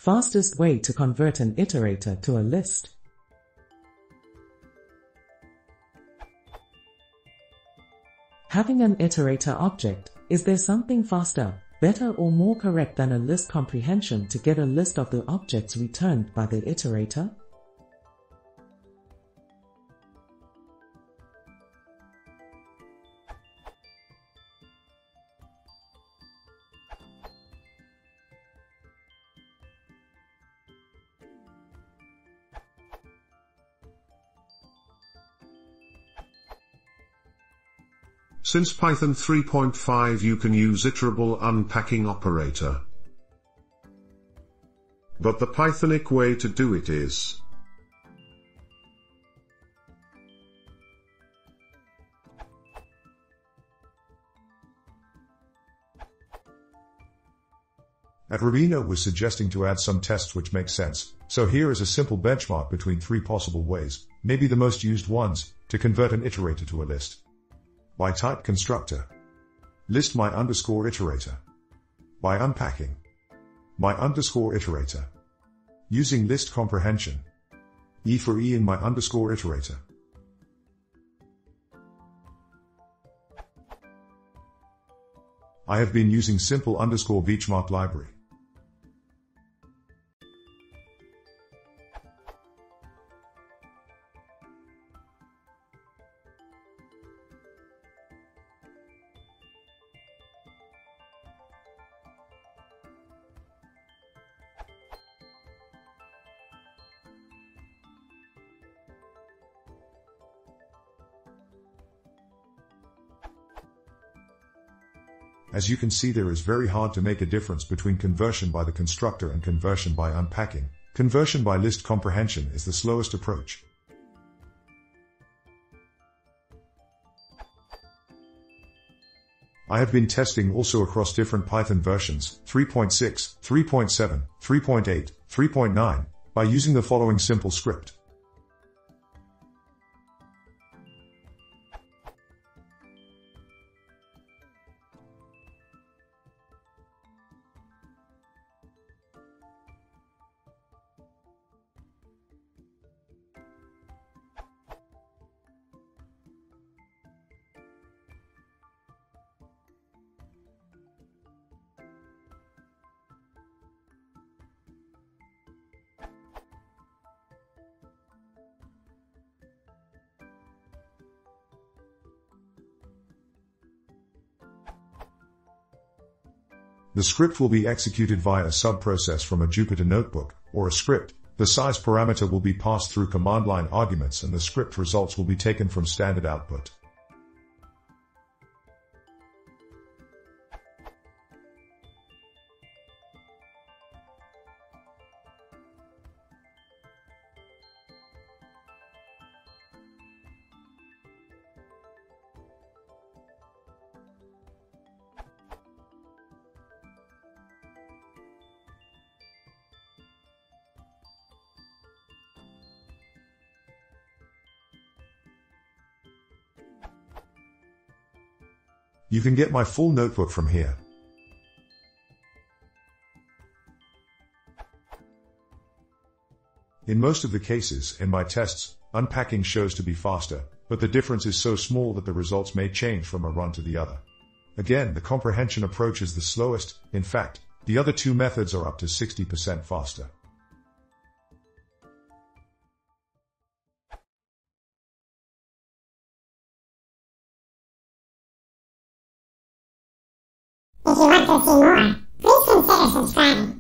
Fastest way to convert an iterator to a list. Having an iterator object, is there something faster, better or more correct than a list comprehension to get a list of the objects returned by the iterator? Since Python 3.5 you can use iterable unpacking operator. But the Pythonic way to do it is Rabino was suggesting to add some tests which make sense, so here is a simple benchmark between three possible ways, maybe the most used ones, to convert an iterator to a list. By type constructor. List my underscore iterator. By unpacking. My underscore iterator. Using list comprehension. E for E in my underscore iterator. I have been using simple underscore benchmark library. As you can see, there is very hard to make a difference between conversion by the constructor and conversion by unpacking. Conversion by list comprehension is the slowest approach. I have been testing also across different Python versions, 3.6, 3.7, 3.8, 3.9, by using the following simple script. The script will be executed via a sub-process from a Jupyter notebook, or a script. The size parameter will be passed through command line arguments and the script results will be taken from standard output. You can get my full notebook from here. In most of the cases, in my tests, unpacking shows to be faster, but the difference is so small that the results may change from a run to the other. Again, the comprehension approach is the slowest. In fact, the other two methods are up to 60% faster. If you want to see more, please consider subscribing.